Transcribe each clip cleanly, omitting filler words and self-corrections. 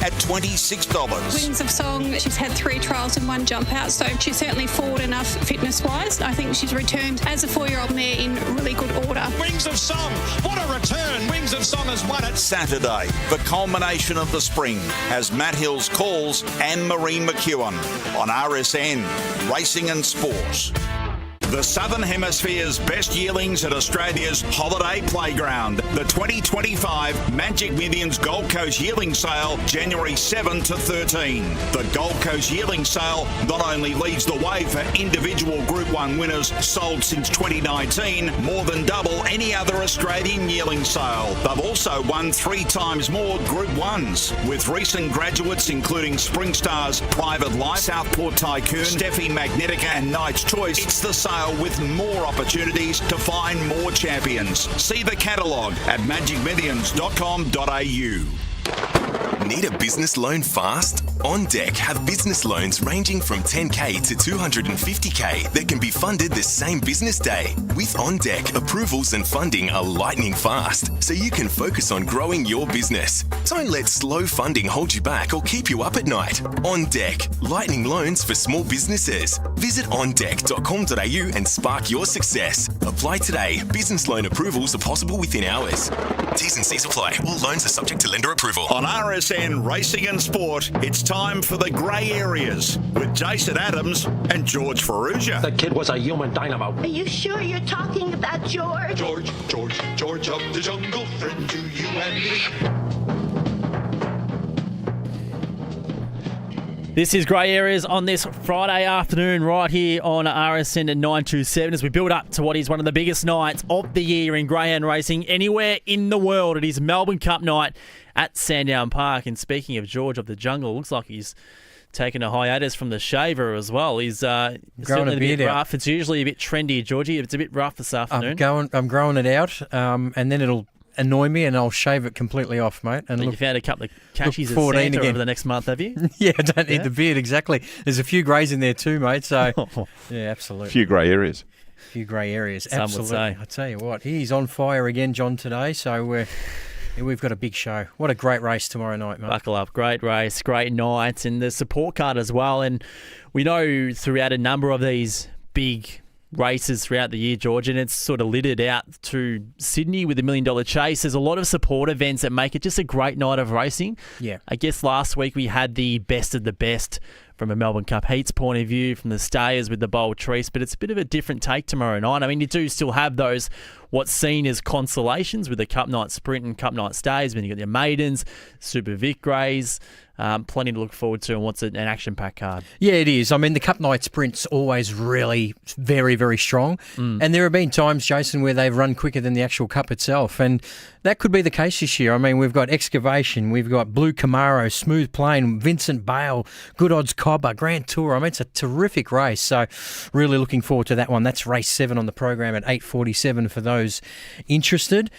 at $26. Wings of Song, she's had 3 trials and 1 jump out, so she's certainly forward enough fitness-wise. I think she's returned as a 4-year-old mare in really good order. Wings of Song, what a return. Wings of Song has won it. Saturday, the culmination of the spring, has Matt Hills calls Anne-Marie McEwen on RSN, Racing and Sport. The Southern Hemisphere's best yearlings at Australia's holiday playground. The 2025 Magic Millions Gold Coast Yearling Sale, January 7 to 13. The Gold Coast Yearling Sale not only leads the way for individual Group 1 winners sold since 2019, more than double any other Australian yearling sale. They've also won 3 times more Group 1s, with recent graduates including Spring Stars, Private Life, Southport Tycoon, Steffi Magnetica and Knight's Choice. It's the sale with more opportunities to find more champions. See the catalogue at magicmillions.com.au. Need a business loan fast? On Deck have business loans ranging from $10K to $250K that can be funded the same business day. With On Deck, approvals and funding are lightning fast, so you can focus on growing your business. Don't let slow funding hold you back or keep you up at night. On Deck, lightning loans for small businesses. Visit ondeck.com.au and spark your success. Apply today. Business loan approvals are possible within hours. T's and C's apply. All loans are subject to lender approval. On RSN Racing and Sport, it's time for the grey areas with Jason Adams and George Ferrugia. The kid was a human dynamo. Are you sure you're talking about George? George of the jungle, friend to you and me. This is Grey Areas on this Friday afternoon right here on RSN at 927 as we build up to what is one of the biggest nights of the year in greyhound racing anywhere in the world. It is Melbourne Cup night at Sandown Park. And speaking of George of the Jungle, looks like he's taken a hiatus from the shaver as well. He's growing a bit beard rough. It's usually a bit trendy, Georgie. It's a bit rough this afternoon. I'm growing it out, and then it'll annoy me and I'll shave it completely off, mate. And you found a couple of cashies at 14 Santa again over the next month, have you? Yeah, I don't need the beard, exactly. There's a few greys in there too, mate. So, yeah, absolutely. A few grey areas. Few grey areas, Some absolutely. would say. I tell you what, he's on fire again, John, today. So we've got a big show. What a great race tomorrow night, mate. Buckle up. Great race, great night, and the support card as well. And we know throughout a number of these big races throughout the year, George, and it's sort of littered out to Sydney with the $1 Million Chase. There's a lot of support events that make it just a great night of racing. Yeah. I guess last week we had the best of the best from a Melbourne Cup Heats point of view, from the stayers with the Bold Trease, but it's a bit of a different take tomorrow night. I mean, you do still have those what's seen as consolations with the Cup Night Sprint and Cup Night Stays, but you've got your Maidens, Super Vic Greys, plenty to look forward to, and what's an action-packed card. Yeah, it is. I mean, the Cup Night Sprint's always really very, very strong. And there have been times, Jason, where they've run quicker than the actual Cup itself. And that could be the case this year. I mean, we've got Excavation, we've got Blue Camaro, Smooth Plane, Vincent Bale, Good Odds Cobber, Grand Tour. I mean, it's a terrific race. So really looking forward to that one. That's race 7 on the program at 8:47 for those interested.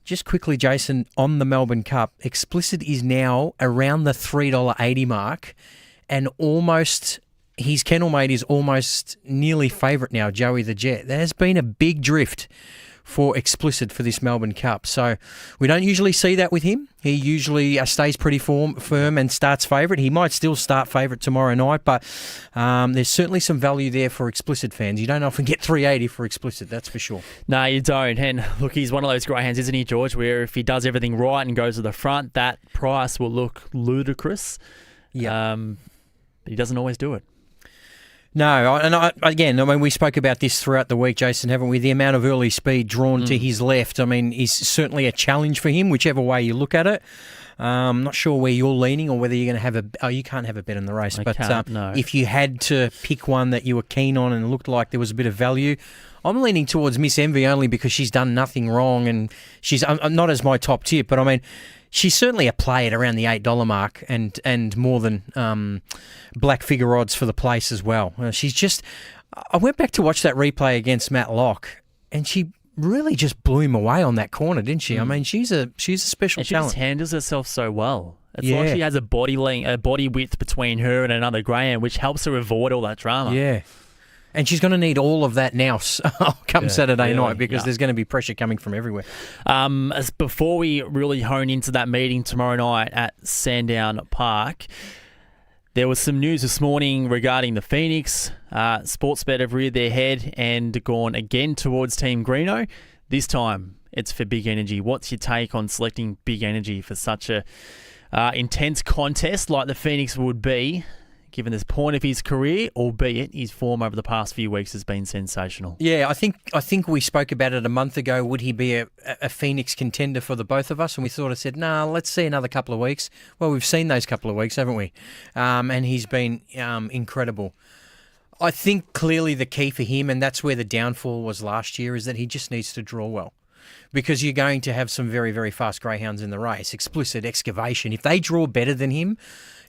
Just quickly, Jason, on the Melbourne Cup, Explicit is now around the $3.80 mark, and almost his kennelmate is almost nearly favourite now, Joey the Jet. There has been a big drift for Explicit for this Melbourne Cup. So we don't usually see that with him. He usually stays pretty firm and starts favourite. He might still start favourite tomorrow night, but there's certainly some value there for Explicit fans. You don't often get $3.80 for Explicit, that's for sure. No, you don't. And look, he's one of those greyhounds, isn't he, George, where if he does everything right and goes to the front, that price will look ludicrous. Yeah. But he doesn't always do it. No, and we spoke about this throughout the week, Jason, haven't we? The amount of early speed drawn to his left, I mean, is certainly a challenge for him, whichever way you look at it. I'm not sure where you're leaning or whether you're going to have you can't have a bet in the race. No. If you had to pick one that you were keen on and looked like there was a bit of value, I'm leaning towards Miss Envy only because she's done nothing wrong and she's not as my top tip, but I mean, she's certainly a play at around the $8 mark and more than black figure odds for the place as well. She's just... I went back to watch that replay against Matt Locke and she really just blew him away on that corner, didn't she? I mean, she's a special and she talent. just handles herself so well. It's like she has a body width between her and another greyhound, which helps her avoid all that drama. Yeah. And she's going to need all of that now come Saturday really, night because there's going to be pressure coming from everywhere. As before we really hone into that meeting tomorrow night at Sandown Park, there was some news this morning regarding the Phoenix. Sportsbet have reared their head and gone again towards Team Greeno. This time, it's for Big Energy. What's your take on selecting Big Energy for such a intense contest like the Phoenix would be, given this point of his career, albeit his form over the past few weeks has been sensational? Yeah, I think we spoke about it a month ago. Would he be a Phoenix contender for the both of us? And we sort of said, nah, let's see another couple of weeks. Well, we've seen those couple of weeks, haven't we? And he's been incredible. I think clearly the key for him, and that's where the downfall was last year, is that he just needs to draw well. Because you're going to have some very, very fast greyhounds in the race. Explicit, Excavation. If they draw better than him,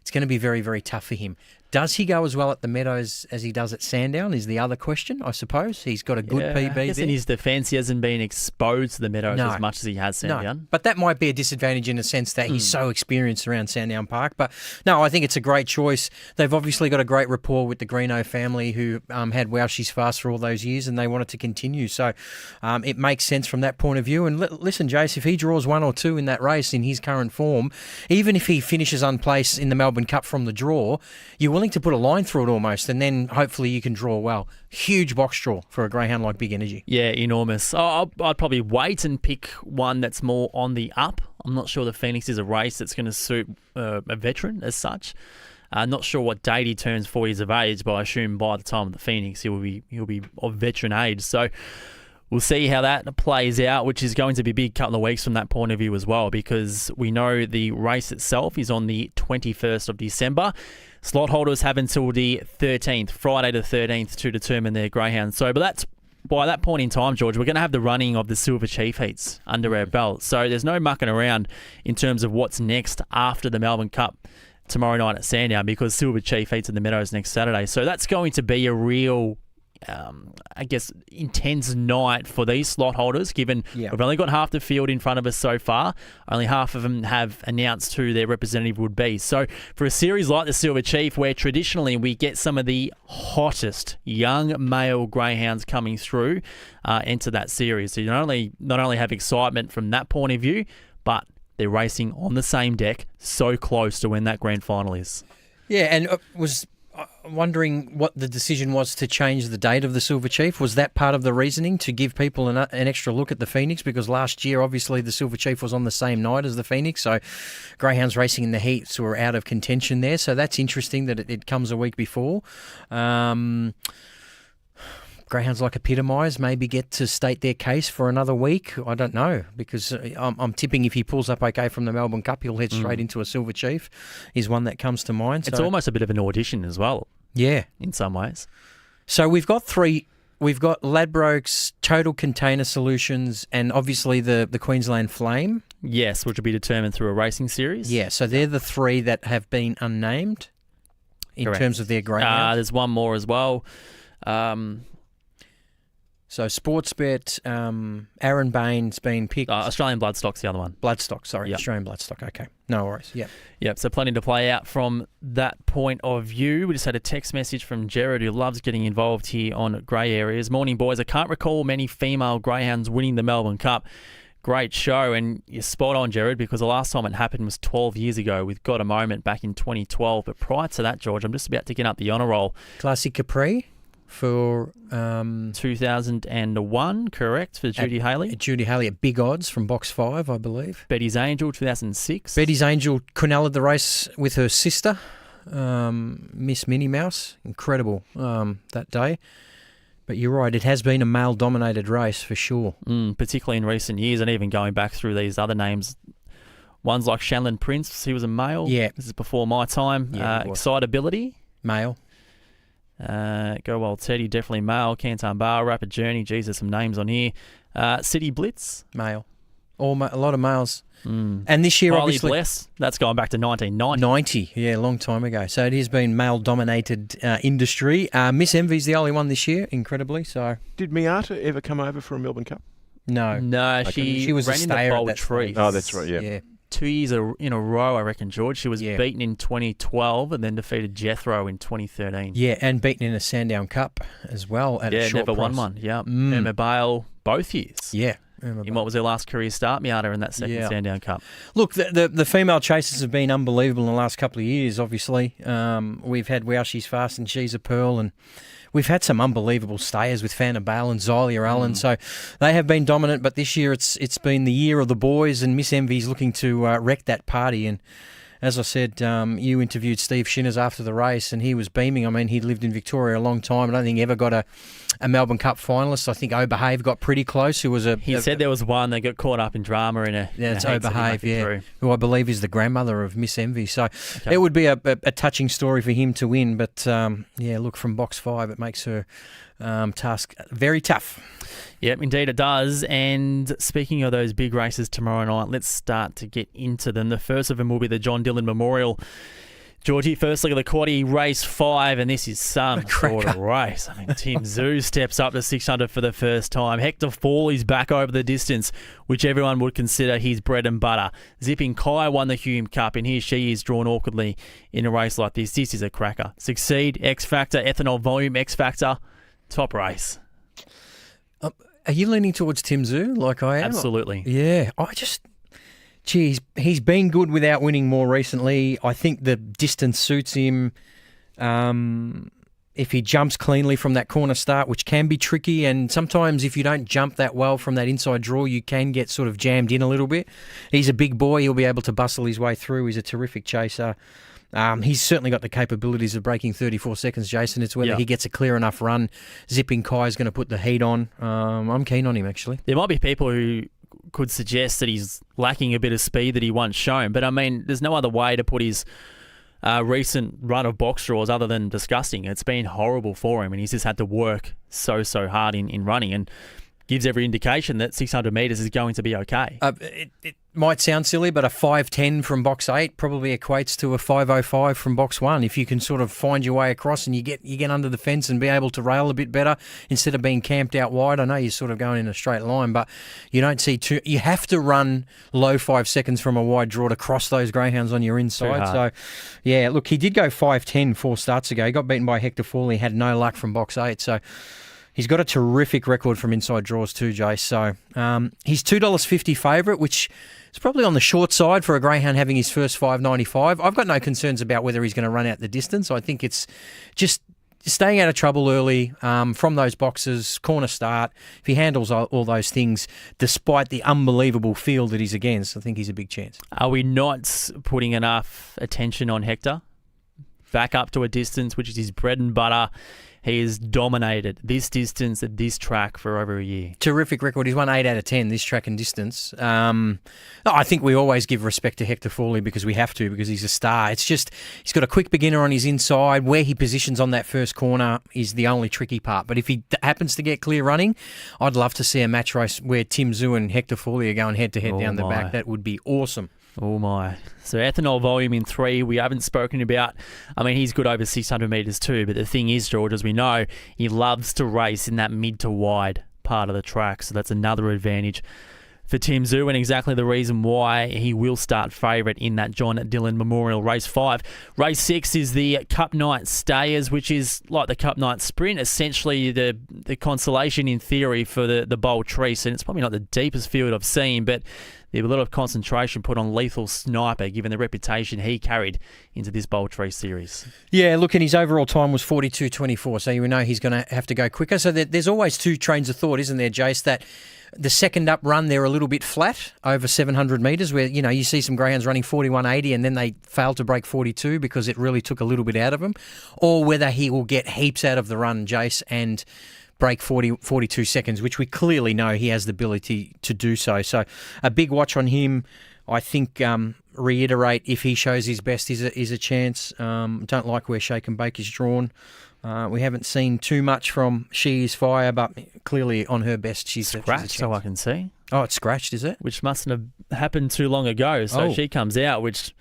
it's going to be very, very tough for him. Does he go as well at the Meadows as he does at Sandown is the other question, I suppose. He's got a good PB I guess there. in his defence, he hasn't been exposed to the Meadows No. as much as he has Sandown. No, but that might be a disadvantage in the sense that he's so experienced around Sandown Park. But no, I think it's a great choice. They've obviously got a great rapport with the Greeno family who had Wow She's Fast for all those years and they want it to continue. So it makes sense from that point of view. And listen, Jace, if he draws 1 or 2 in that race in his current form, even if he finishes unplaced in the Melbourne Cup from the draw, you're willing to put a line through it almost, and then hopefully you can draw well. Huge box draw for a greyhound like Big Energy. Yeah, enormous. I'd probably wait and pick one that's more on the up. I'm not sure the Phoenix is a race that's going to suit a veteran as such. Not sure what date he turns 4 years of age, but I assume by the time of the Phoenix he'll be of veteran age. So we'll see how that plays out, which is going to be a big couple of weeks from that point of view as well, because we know the race itself is on the 21st of December. Slot holders have until the 13th, Friday the 13th, to determine their greyhounds. But that's by that point in time, George, we're going to have the running of the Silver Chief heats under our belt. So there's no mucking around in terms of what's next after the Melbourne Cup tomorrow night at Sandown, because Silver Chief heats in the Meadows next Saturday. So that's going to be a real intense night for these slot holders, given we've only got half the field in front of us so far. Only half of them have announced who their representative would be. So for a series like the Silver Chief, where traditionally we get some of the hottest young male greyhounds coming through, enter that series. So you not only have excitement from that point of view, but they're racing on the same deck, so close to when that grand final is. Yeah, and was wondering what the decision was to change the date of the Silver Chief. Was that part of the reasoning to give people an extra look at the Phoenix? Because last year, obviously, the Silver Chief was on the same night as the Phoenix, so greyhounds racing in the heats were out of contention there. So that's interesting that it comes a week before. Greyhounds like Epitomise maybe get to state their case for another week. I don't know, because I'm tipping if he pulls up okay from the Melbourne Cup, he'll head straight into a Silver Chief, is one that comes to mind. It's almost a bit of an audition as well. Yeah. In some ways. So we've got 3. We've got Ladbrokes, Total Container Solutions, and obviously the Queensland Flame. Yes, which will be determined through a racing series. Yeah, so they're the 3 that have been unnamed in terms of their greyhound. There's one more as well. So Sportsbet, Aaron Bain's been picked. Australian Bloodstock's the other one. Bloodstock, sorry. Yep. Australian Bloodstock, okay. No worries, Yep, so plenty to play out from that point of view. We just had a text message from Jared, who loves getting involved here on Grey Areas. Morning, boys. I can't recall many female greyhounds winning the Melbourne Cup. Great show, and you're spot on, Jared, because the last time it happened was 12 years ago with Got a Moment back in 2012. But prior to that, George, I'm just about to get up the honour roll. Classic Capri for 2001, correct, for Judy Haley. Judy Haley at big odds from box 5, I believe. Betty's Angel, 2006. Betty's Angel quinelled the race with her sister, Miss Minnie Mouse. Incredible that day. But you're right, it has been a male-dominated race for sure. Particularly in recent years, and even going back through these other names. Ones like Shanlin Prince, he was a male. Yeah. This is before my time. Yeah, Excitability. Male. Go Wild Teddy, definitely male. Canton Bar, Rapid Journey. Geez, there's some names on here. City Blitz. Male. A lot of males. And this year, Riley obviously... Bless, that's going back to 1990. 90, yeah, a long time ago. So it has been male-dominated industry. Miss Envy's the only one this year, incredibly. So Did Miata ever come over for a Melbourne Cup? No. No, she was ran a in the stayer at Bold that Tree. stage. Oh, that's right, yeah. 2 years in a row, I reckon, George. She was Yeah. beaten in 2012 and then defeated Jethro in 2013. Yeah, and beaten in a Sandown Cup as well at a Yeah, short never won price. one. Yeah. Emma Bale, both years. Yeah. In what was her last career start, Miata, in that second Yeah. Sandown Cup. Look, the female chasers have been unbelievable in the last couple of years, obviously. We've had Wow She's Fast and She's a Pearl, and we've had some unbelievable stayers with Fana Bale and Zylia Allen. So they have been dominant, but this year it's been the year of the boys, and Miss Envy's looking to wreck that party. And as I said, you interviewed Steve Shinners after the race, and he was beaming. I mean, he'd lived in Victoria a long time. I don't think he ever got a Melbourne Cup finalist. I think O'Behave got pretty close, who was He said there was one that got caught up in drama in a Yeah, it's in a heat that he O'Behave, made it yeah, through. who I believe is the grandmother of Miss Envy. So it would be a touching story for him to win. But, yeah, look, from box 5, it makes her task very tough. Yep, indeed it does. And speaking of those big races tomorrow night, let's start to get into them. The first of them will be the John Dillon Memorial. Georgie, first look at the quaddie, race 5, and this is some sort of race. I mean, Tim Zhu steps up to 600 for the first time. Hector Fawley's back over the distance, which everyone would consider his bread and butter. Zipping Kai won the Hume Cup, and here she is drawn awkwardly in a race like this. This is a cracker. Succeed, X Factor, Ethanol Volume, X Factor, top race. Are you leaning towards Tim Zhu like I am? Absolutely. Yeah, he's been good without winning more recently. I think the distance suits him. If he jumps cleanly from that corner start, which can be tricky, and sometimes if you don't jump that well from that inside draw, you can get sort of jammed in a little bit. He's a big boy. He'll be able to bustle his way through. He's a terrific chaser. He's certainly got the capabilities of breaking 34 seconds, Jason. It's whether he gets a clear enough run. Zipping Kai is going to put the heat on. I'm keen on him, actually. There might be people who could suggest that he's lacking a bit of speed that he once shown, but I mean, there's no other way to put his recent run of box draws other than disgusting. It's been horrible for him, and he's just had to work so hard in running, and gives every indication that 600 metres is going to be okay. It might sound silly, but a 5:10 from box 8 probably equates to a 5:05 from box 1. If you can sort of find your way across and you get under the fence and be able to rail a bit better instead of being camped out wide. I know you're sort of going in a straight line, but you don't see too. You have to run low 5 seconds from a wide draw to cross those greyhounds on your inside. So, yeah, look, he did go 5:10 4 starts ago. He got beaten by Hector Fawley, had no luck from box 8. So he's got a terrific record from inside draws too, Jace. So he's $2.50 favourite, which is probably on the short side for a greyhound having his first 5.95. I've got no concerns about whether he's going to run out the distance. I think it's just staying out of trouble early from those boxes, corner start. If he handles all those things, despite the unbelievable field that he's against, I think he's a big chance. Are we not putting enough attention on Hector? Back up to a distance, which is his bread and butter. He has dominated this distance at this track for over a year. Terrific record. He's won 8 out of 10 this track and distance. I think we always give respect to Hector Fawley because we have to, because he's a star. It's just he's got a quick beginner on his inside. Where he positions on that first corner is the only tricky part. But if he happens to get clear running, I'd love to see a match race where Tim Zhu and Hector Fawley are going head-to-head down the back. That would be awesome. Oh my. So Ethanol Volume in 3, we haven't spoken about. I mean, he's good over 600 metres too, but the thing is, George, as we know, he loves to race in that mid to wide part of the track, so that's another advantage for Tim Zhu, and exactly the reason why he will start favourite in that John Dillon Memorial Race 5. Race 6 is the Cup Night Stayers, which is like the Cup Night Sprint, essentially the consolation in theory for the Bold Trease, and it's probably not the deepest field I've seen, but there's a lot of concentration put on Lethal Sniper, given the reputation he carried into this Bold Trease series. Yeah, look, and his overall time was 42.24, so you know he's going to have to go quicker. So there's always two trains of thought, isn't there, Jace, that the second up run, they're a little bit flat over 700 metres where, you know, you see some greyhounds running 41.80 and then they fail to break 42 because it really took a little bit out of them, or whether he will get heaps out of the run, Jace, and break 42 seconds, which we clearly know he has the ability to do so. So a big watch on him. I think, reiterate, if he shows his best, is a chance. Don't like where Shake and Bake is drawn. We haven't seen too much from She Is Fire, but clearly on her best, she's scratched, so I can see. Oh, it's scratched, is it? Which mustn't have happened too long ago. So she comes out, which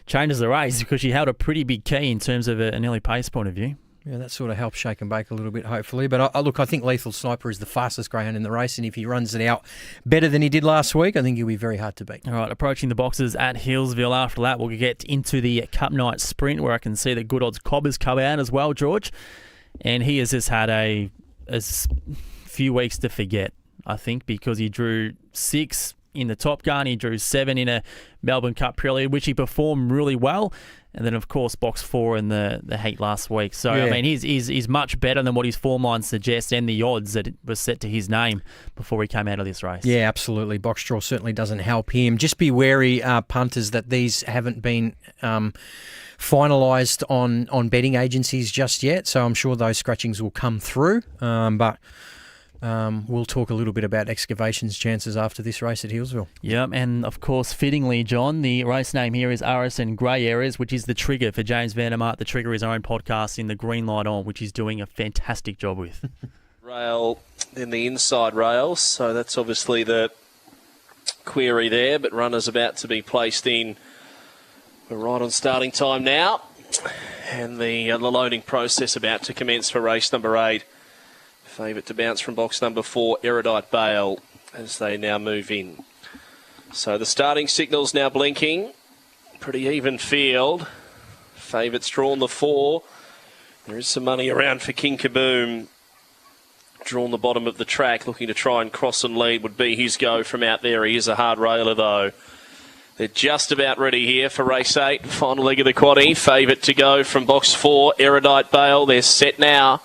changes the race because she held a pretty big key in terms of an early pace point of view. Yeah, that sort of helps shake and bake a little bit, hopefully. But I think Lethal Sniper is the fastest greyhound in the race, and if he runs it out better than he did last week, I think he'll be very hard to beat. All right, approaching the boxes at Hillsville. After that, we'll get into the Cup Night Sprint, where I can see the Good Odds Cobbers come out as well, George. And he has just had a few weeks to forget, I think, because he drew 6 in the Top Gun. He drew 7 in a Melbourne Cup Prelude, which he performed really well. And then, of course, box 4 in the heat last week. So, yeah. I mean, he's much better than what his form line suggests and the odds that was set to his name before he came out of this race. Yeah, absolutely. Box draw certainly doesn't help him. Just be wary, punters, that these haven't been finalised on betting agencies just yet. So I'm sure those scratchings will come through. But we'll talk a little bit about Excavation's chances after this race at Hillsville. Yeah, and of course, fittingly, John, the race name here is RSN Grey Areas, which is the trigger for James Vandermark. The Trigger is our own podcast in the Green Light On, which he's doing a fantastic job with. Rail in the inside rails, so that's obviously the query there, but runners about to be placed in. We're right on starting time now, and the loading process about to commence for race number 8. Favourite to bounce from box number 4, Erudite Bale, as they now move in. So the starting signal's now blinking. Pretty even field. Favourite's drawn the 4. There is some money around for King Kaboom. Drawn the bottom of the track, looking to try and cross and lead would be his go from out there. He is a hard railer though. They're just about ready here for race 8. Final leg of the quaddie. Favourite to go from box 4, Erudite Bale. They're set now.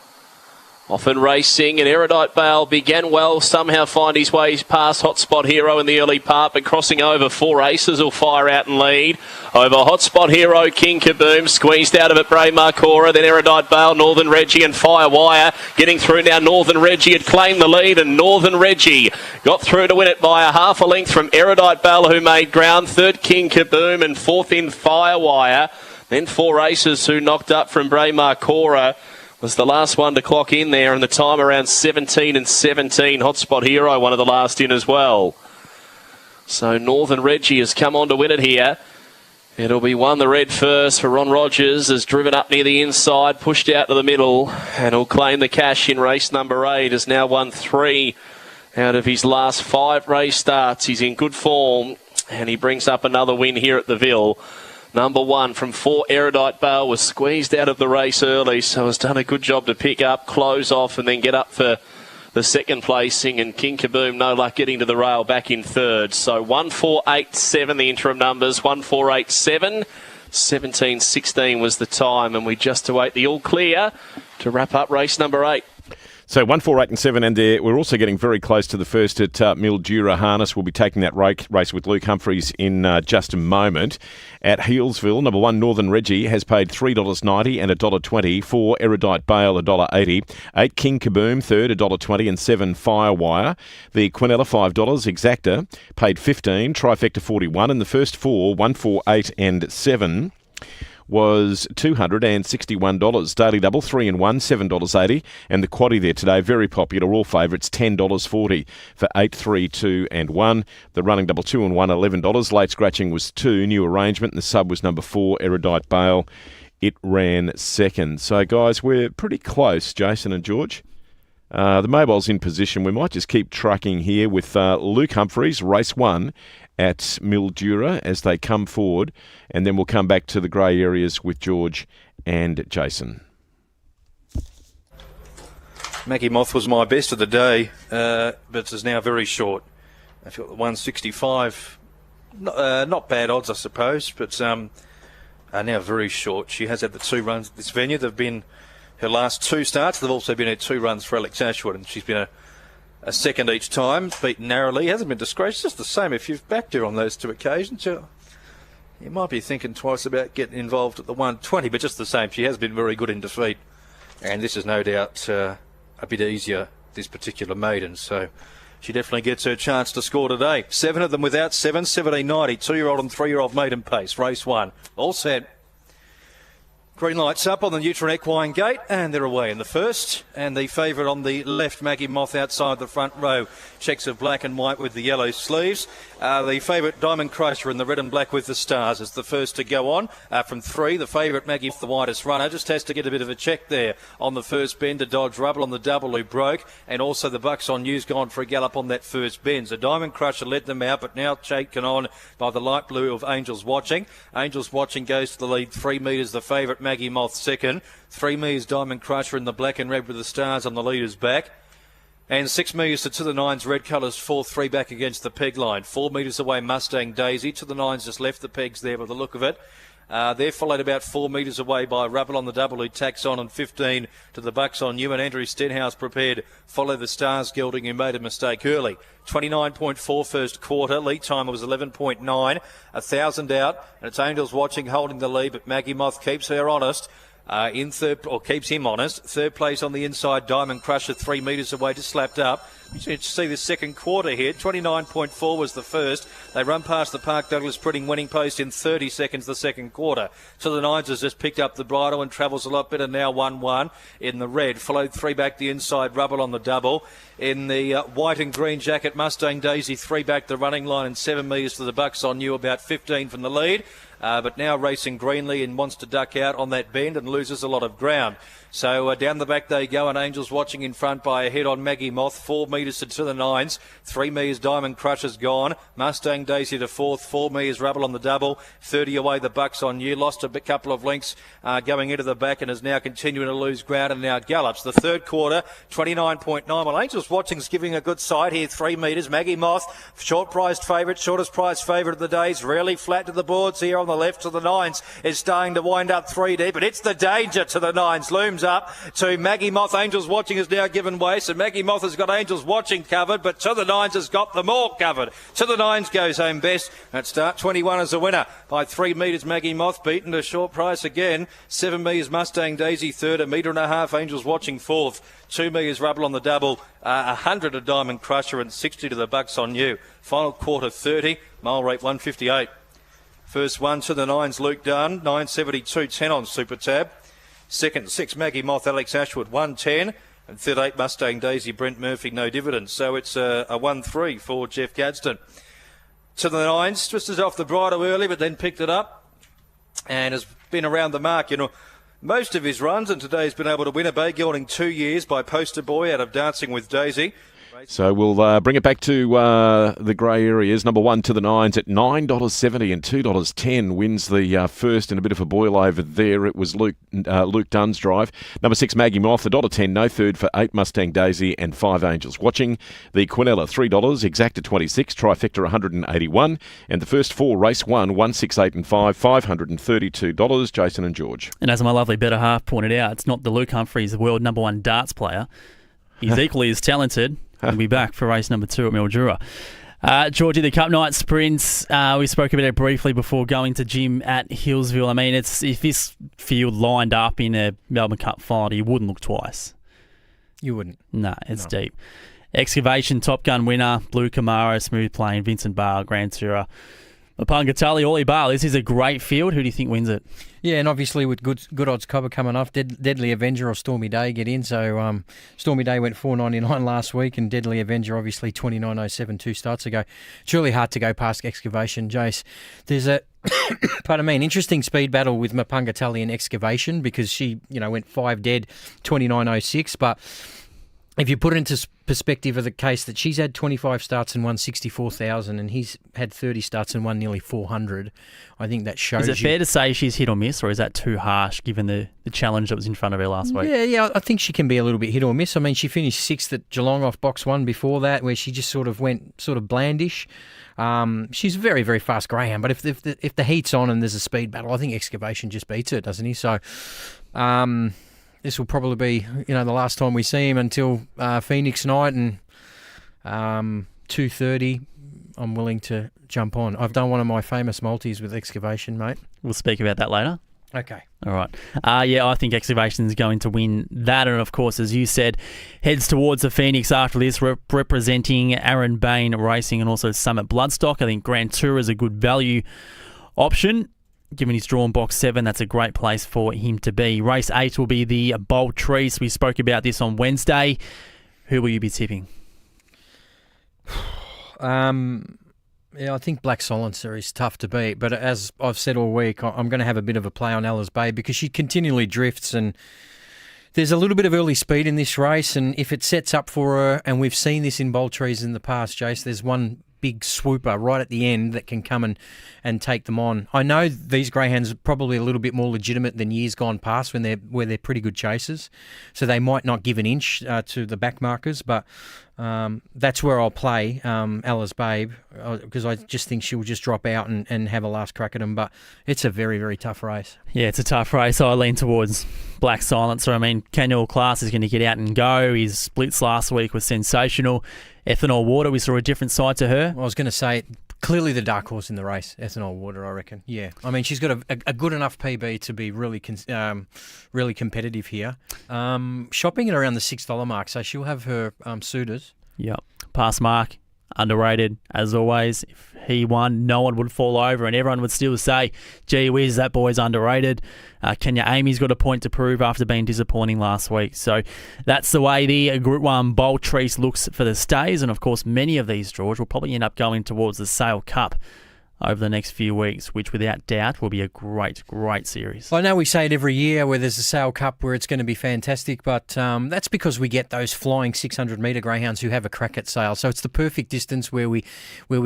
Often racing, and Erudite Bale began well, somehow find his way past Hotspot Hero in the early part, but crossing over 4 aces will fire out and lead. Over Hotspot Hero, King Kaboom, squeezed out of it, Braemar Cora, then Erudite Bale, Northern Reggie and Firewire. Getting through now, Northern Reggie had claimed the lead, and Northern Reggie got through to win it by a half a length from Erudite Bale, who made ground. Third, King Kaboom, and fourth in Firewire. Then 4 aces who knocked up from Braemar Cora. Was the last one to clock in there, and the time around 17 and 17. Hotspot Hero, one of the last in as well. So Northern Reggie has come on to win it here. It'll be won the red first for Ron Rogers, has driven up near the inside, pushed out to the middle, and will claim the cash in race number 8. Has now won 3 out of his last 5 race starts. He's in good form, and he brings up another win here at the Ville. Number 1 from 4, Erudite Bale, was squeezed out of the race early, so has done a good job to pick up, close off, and then get up for the second placing. And King Kaboom, no luck getting to the rail, back in third. So 1, 4, 8, 7, the interim numbers. 1, 4, 8, 7. 17, 16 was the time, and we just await the all clear to wrap up race number 8. So 1, 4, 8 and 7, and we're also getting very close to the first at Mildura Harness. We'll be taking that race with Luke Humphreys in just a moment. At Hillsville, number 1, Northern Reggie, has paid $3.90 and $1.20. 4, Erudite Bale, $1.80. 8, King Kaboom, third, $1.20, and 7, Firewire. The Quinella, $5. Exacta paid $15. Trifecta, $41. And the first 4, 1, 4, 8 and 7... was $261. Daily double, 3 and 1, $7.80. And the quaddie there today, very popular, all favourites, $10.40 for 8, 3, 2 and 1. The running double, 2 and 1, $11. Late scratching was 2, new arrangement, and the sub was number 4, Erudite Bale. It ran second. So, guys, we're pretty close, Jason and George. The mobile's in position. We might just keep trucking here with Luke Humphreys, race 1 at Mildura as they come forward, and then we'll come back to the grey areas with George and Jason. Mackie Moth was my best of the day, but is now very short. I feel 165, not bad odds, I suppose, but are now very short. She has had the 2 runs at this venue. They've been her last 2 starts. They've also been her 2 runs for Alex Ashwood, and she's been a second each time, beaten narrowly. Hasn't been disgraced. Just the same. If you've backed her on those 2 occasions, you might be thinking twice about getting involved at the 120, but just the same, she has been very good in defeat. And this is no doubt a bit easier, this particular maiden. So she definitely gets her chance to score today. 7 of them without 7, 17.90. 2-year-old and 3-year-old maiden pace. Race 1. All set. Green lights up on the Neutron Equine Gate, and they're away in the first. And the favourite on the left, Maggie Moth, outside the front row. Checks of black and white with the yellow sleeves. The favourite, Diamond Crusher, in the red and black with the stars, is the first to go on. From 3, the favourite, Maggie, the widest runner, just has to get a bit of a check there on the first bend to dodge rubble on the double who broke. And also the Bucks on News gone for a gallop on that first bend. So Diamond Crusher led them out, but now taken on by the light blue of Angels Watching. Angels Watching goes to the lead, 3 metres, the favourite, Maggie Moth, second. 3 metres, Diamond Crusher in the black and red with the stars on the leader's back. And 6 metres to the nines, red colours, 4-3 back against the peg line. 4 metres away, Mustang Daisy. To the nines, just left the pegs there by the look of it. They're followed about 4 metres away by Rubble on the double, who tacks on, and 15 to the Bucks on you. And Andrew Stenhouse prepared. Follow the Stars Gelding, who made a mistake early. 29.4 first quarter. Lead timer was 11.9. 1,000 out. And it's Angels Watching holding the lead, but Maggie Moth keeps her honest. In third, or keeps him honest. Third place on the inside, Diamond Crusher, 3 metres away, just slapped up. You should see the second quarter here. 29.4 was the first. They run past the Park Douglas Printing winning post in 30 seconds the second quarter. So the nines has just picked up the bridle and travels a lot better now, 1-1 in the red. Followed 3 back the inside, Rubble on the double. In the white and green jacket, Mustang Daisy, 3 back the running line and 7 metres to the Bucks on you, about 15 from the lead. But now racing greenly and wants to duck out on that bend and loses a lot of ground. So down the back they go, and Angels Watching in front by a head on Maggie Moth. 4 metres to the nines. 3 metres, Diamond Crusher's gone. Mustang Daisy to fourth. 4 metres, Rubble on the double. 30 away, the Bucks on you. Lost a couple of lengths going into the back and is now continuing to lose ground and now gallops. The third quarter, 29.9. Well, Angels Watching's giving a good side here. 3 metres. Maggie Moth, short priced favourite, shortest priced favourite of the days. Really flat to the boards here on the left to the nines. Is starting to wind up 3 deep, but it's the danger to the nines. Looms up to Maggie Moth. Angels Watching has now given way, so Maggie Moth has got Angels Watching covered, but To the Nines has got them all covered. To the Nines goes home best at start 21 as a winner by 3 metres. Maggie Moth beaten to short price again. 7 metres, Mustang Daisy third. 1.5 metres, Angels Watching fourth. 2 metres, Rubble on the double. 100 to Diamond Crusher and 60 to the Bucks on you. Final quarter 30, mile rate 158. First one To the Nines, Luke Dunn, 972.10 on Super Tab. Second, 6, Maggie Moth, Alex Ashwood, 110. And third, 8, Mustang Daisy, Brent Murphy, no dividends. So it's a 1-3 for Jeff Gadsden. To the nines, twisted off the bridle early, but then picked it up and has been around the mark. You know, most of his runs, and today he's been able to win a Bay Gelding 2 years by Poster Boy out of Dancing with Daisy. So we'll bring it back to the grey areas. Number 1 To the Nines at $9.70 and $2.10 wins the first, and a bit of a boil over there. It was Luke Dunn's drive. Number 6 Maggie Moth, $1.10, no third for 8 Mustang Daisy and 5 Angels Watching. The Quinella $3, Exacta 26, Trifecta 181, and the first 4 race 1, 1, 6, 8 and 5, $532. Jason and George. And as my lovely better half pointed out, it's not the Luke Humphreys, the world number 1 darts player. He's equally as talented. He'll be back for race number 2 at Mildura. Georgie, the Cup Night Sprints, we spoke about it briefly before going to Jim at Hillsville. I mean, if this field lined up in a Melbourne Cup final, you wouldn't look twice. You wouldn't. No, it's deep. Excavation, Top Gun winner, Blue Camaro, Smooth Playing, Vincent Bale, Grand Tourer, Mapunga Tully, Ollie Bale. This is a great field. Who do you think wins it? Yeah, and obviously with good odds cover coming off, Deadly Avenger or Stormy Day get in. So Stormy Day went $4.99 last week, and Deadly Avenger obviously $29.07 2 starts ago. It's really hard to go past Excavation, Jace. There's a pardon me, an interesting speed battle with Mapunga Tully and Excavation, because she went 5 dead, $29.06, but if you put it into perspective of the case that she's had 25 starts and won 64,000, and he's had 30 starts and won nearly 400, I think that shows. Is it fair to say she's hit or miss, or is that too harsh given the challenge that was in front of her last week? Yeah, I think she can be a little bit hit or miss. I mean, she finished 6th at Geelong off box 1 before that, where she just sort of went blandish. She's a very, very fast greyhound, but if the heat's on and there's a speed battle, I think Excavation just beats it, doesn't he? So this will probably be, the last time we see him until Phoenix night, and 2:30. I'm willing to jump on. I've done one of my famous multis with Excavation, mate. We'll speak about that later. Okay. All right. I think Excavation is going to win that, and of course, as you said, heads towards the Phoenix after this, representing Aaron Bain Racing and also Summit Bloodstock. I think Grand Tour is a good value option. given he's drawn box 7, that's a great place for him to be. Race 8 will be the Bold Trease. We spoke about this on Wednesday. Who will you be tipping? Yeah, I think Black Silencer is tough to beat, but as I've said all week, I'm going to have a bit of a play on Ella's Babe because she continually drifts, and there's a little bit of early speed in this race, and if it sets up for her, and we've seen this in Bold Trees in the past, Jace, there's one big swooper right at the end that can come and take them on. I know these greyhounds are probably a little bit more legitimate than years gone past where they're pretty good chasers, so they might not give an inch to the back markers, but that's where I'll play Ella's Babe because I just think she'll just drop out and have a last crack at them, but it's a very, very tough race. Yeah, it's a tough race. I lean towards Black Silencer. I mean, Canyon Class is going to get out and go. His splits last week was sensational. Ethanol Water, we saw a different side to her. I was going to say, clearly the dark horse in the race, Ethanol Water, I reckon. Yeah. I mean, she's got a good enough PB to be really really competitive here. Shopping at around the $6 mark, so she'll have her suitors. Yep. Pass Mark, underrated, as always. If he won, no one would fall over and everyone would still say, gee whiz, that boy's underrated. Kenya Amy's got a point to prove after being disappointing last week. So that's the way the Group 1 Bold Trease looks for the stays. And, of course, many of these, George, will probably end up going towards the Sale Cup over the next few weeks, which without doubt will be a great, great series. I know we say it every year where there's a Sale Cup where it's going to be fantastic, but that's because we get those flying 600-metre greyhounds who have a crack at Sale. So it's the perfect distance where we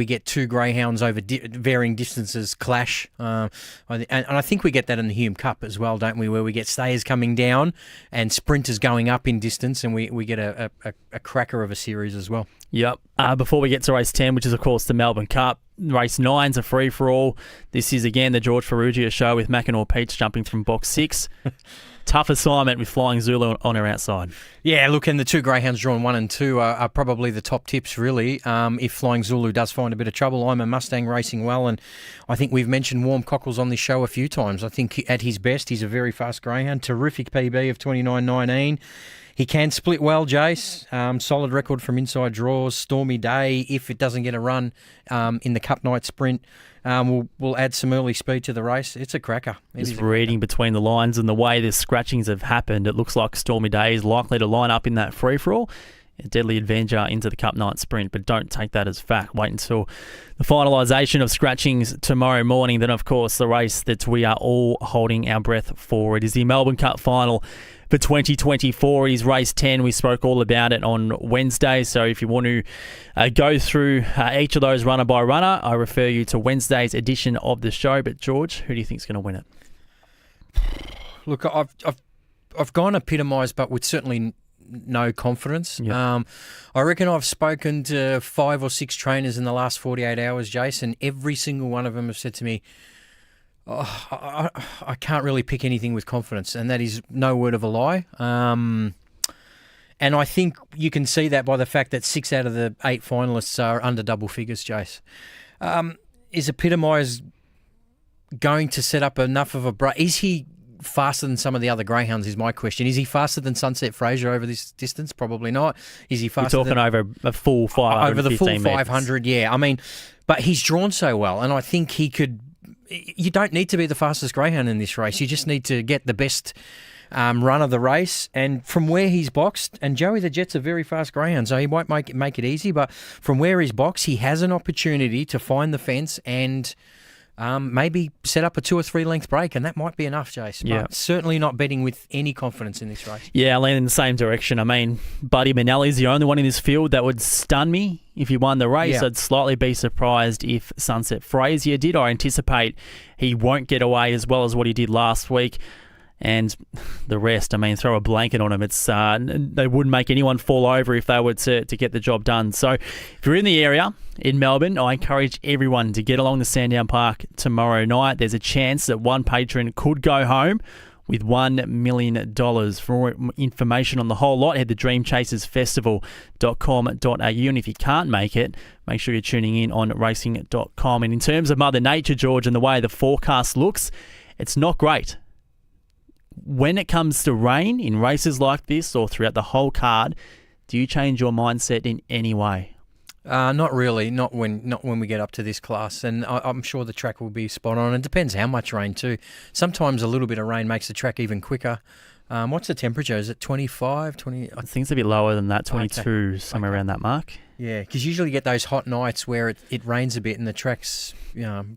get two greyhounds over varying distances clash. And I think we get that in the Hume Cup as well, don't we, where we get stayers coming down and sprinters going up in distance, and we get a cracker of a series as well. Yep. Before we get to race 10, which is, of course, the Melbourne Cup, race 9's a free-for-all. This is, again, the George Ferrugia show with Mackinaw Peach jumping from box 6. Tough assignment with Flying Zulu on her outside. Yeah, look, and the two greyhounds drawn 1 and 2 are probably the top tips, really. If Flying Zulu does find a bit of trouble, I'm a Mustang racing well, and I think we've mentioned Warm Cockles on this show a few times. I think at his best, he's a very fast greyhound. Terrific PB of 29.19. He can split well, Jace. Solid record from inside draws. Stormy Day, if it doesn't get a run in the Cup Night Sprint, will add some early speed to the race. It's a cracker. Just reading between the lines and the way the scratchings have happened, it looks like Stormy Day is likely to line up in that free-for-all. A deadly adventure into the Cup Night Sprint, but don't take that as fact. Wait until the finalisation of scratchings tomorrow morning. Then, of course, the race that we are all holding our breath for. It is the Melbourne Cup Final for 2024. It is race 10. We spoke all about it on Wednesday. So if you want to go through each of those runner by runner, I refer you to Wednesday's edition of the show. But George, who do you think is going to win it? Look, I've gone epitomised, but with certainly no confidence. Yep. I reckon I've spoken to 5 or 6 trainers in the last 48 hours, Jason. Every single one of them have said to me, I can't really pick anything with confidence, and that is no word of a lie. And I think you can see that by the fact that 6 out of the 8 finalists are under double figures, Jace. Is Epitomise going to set up enough of a break? Is he faster than some of the other greyhounds is my question. Is he faster than Sunset Fraser over this distance? Probably not. Is he faster? You're talking over a full 500 over the full 500, yeah. I mean, but he's drawn so well, and I think he could. You don't need to be the fastest greyhound in this race. You just need to get the best run of the race. And from where he's boxed, and Joey the Jet's a very fast greyhound, so he won't make it easy. But from where he's boxed, he has an opportunity to find the fence and maybe set up a 2 or 3 length break, and that might be enough, Jace. Yeah. But certainly not betting with any confidence in this race. Yeah, I lean in the same direction. I mean, Buddy Manelli's the only one in this field that would stun me if he won the race. Yeah. I'd slightly be surprised if Sunset Frazier did. I anticipate he won't get away as well as what he did last week. And the rest, I mean, throw a blanket on them. It's they wouldn't make anyone fall over if they were to get the job done. So if you're in the area in Melbourne, I encourage everyone to get along to Sandown Park tomorrow night. There's a chance that one patron could go home with $1 million. For more information on the whole lot, head to dreamchasersfestival.com.au. And if you can't make it, make sure you're tuning in on racing.com. And in terms of Mother Nature, George, and the way the forecast looks, it's not great. When it comes to rain in races like this or throughout the whole card, do you change your mindset in any way? Not really. Not when we get up to this class, and I'm sure the track will be spot on. It depends how much rain too. Sometimes a little bit of rain makes the track even quicker. What's the temperature? Is it 25, 20? I think it's a bit lower than that, 22, somewhere around that mark. Yeah, because usually you get those hot nights where it rains a bit and the track's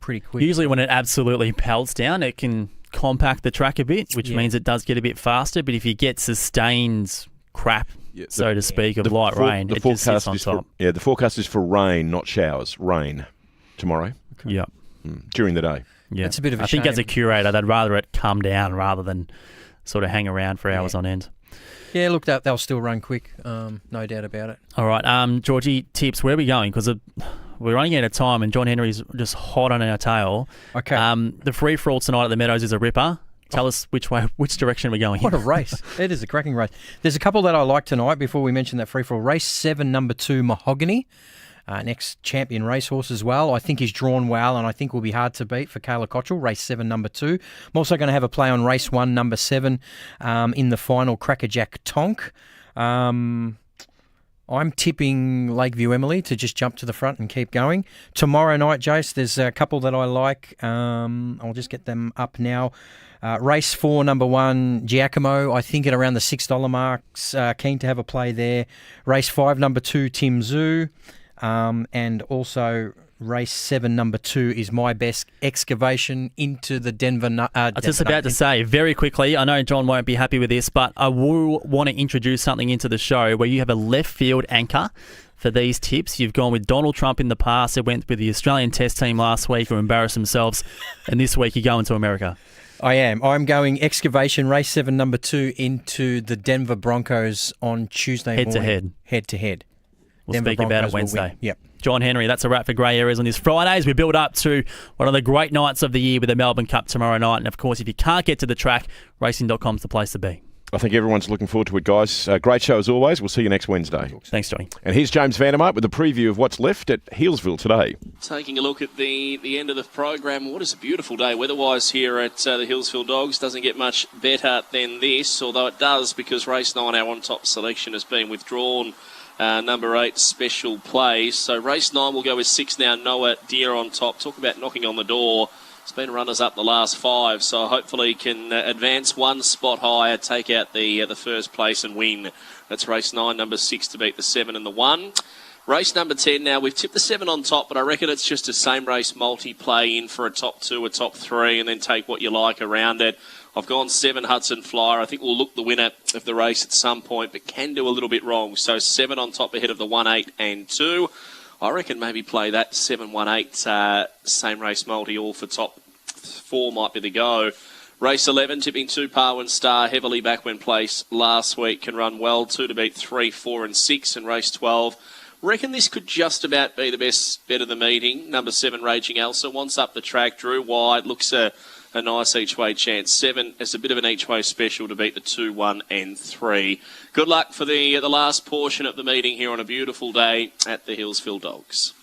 pretty quick. Usually when it absolutely pelts down, it can compact the track a bit, which means it does get a bit faster. But if you get sustained crap, so to speak, of light rain, it just sits on top. The forecast is for rain, not showers. Rain tomorrow. Okay. Yeah. During the day. Yeah. It's a bit of a I think shame. as a curator, they'd rather it come down rather than sort of hang around for hours on end. Yeah, look, they'll still run quick, no doubt about it. All right, Georgie, tips, where are we going? Because we're running out of time and John Henry's just hot on our tail. Okay. The free-for-all tonight at the Meadows is a ripper. Tell us which direction we're going. What a race. It is a cracking race. There's a couple that I like tonight before we mention that free-for-all. Race 7, number 2, Mahogany. Next champion racehorse as well. I think he's drawn well and I think will be hard to beat for Kayla Cottrell. Race 7, number 2. I'm also going to have a play on race 1, number 7 in the final, Crackerjack Tonk. I'm tipping Lakeview Emily to just jump to the front and keep going. Tomorrow night, Jace, there's a couple that I like. I'll just get them up now. Race 4, number 1, Giacomo, I think at around the $6 marks. Keen to have a play there. Race 5, number 2, Tim Zoo. And also race 7, number 2 is My Best, Excavation into the Denver. I was just about to say, very quickly, I know John won't be happy with this, but I will want to introduce something into the show where you have a left field anchor for these tips. You've gone with Donald Trump in the past. It went with the Australian Test team last week who embarrassed themselves. And this week you're going to America. I am. I'm going Excavation, race 7, number 2 into the Denver Broncos on Tuesday morning. Head-to-head. Head-to-head. We'll Denver speak about Broncos it Wednesday. Yep. John Henry, that's a wrap for Grey Areas on this Friday as we build up to one of the great nights of the year with the Melbourne Cup tomorrow night. And, of course, if you can't get to the track, racing.com's the place to be. I think everyone's looking forward to it, guys. Great show as always. We'll see you next Wednesday. Thanks, Johnny. And here's James Vandermark with a preview of what's left at Healesville today. Taking a look at the end of the program. What is a beautiful day weather-wise here at the Healesville Dogs. Doesn't get much better than this, although it does because race 9, our on-top selection, has been withdrawn. Number 8, Special Plays. So race 9 will go with 6 now, Noah Deer on top. Talk about knocking on the door. It's been runners up the last 5, so hopefully can advance one spot higher, take out the first place and win. That's race 9, number 6 to beat the 7 and the 1. Race number 10 now, we've tipped the 7 on top, but I reckon it's just a same race multi-play in for a top 2, a top 3, and then take what you like around it. I've gone 7 Hudson Flyer. I think we'll look the winner of the race at some point, but can do a little bit wrong. So 7 on top ahead of the 1, 8 and 2. I reckon maybe play that 7, 1, 8 same race multi all for top 4 might be the go. Race 11, tipping 2 Parwin Star, heavily back when placed last week, can run well. 2 to beat 3, 4 and 6. And race 12, reckon this could just about be the best bet of the meeting. Number 7, Raging Elsa, wants up the track, drew wide, looks a nice each-way chance. 7 is a bit of an each-way special to beat the 2, 1 and 3. Good luck for the last portion of the meeting here on a beautiful day at the Healesville Dogs.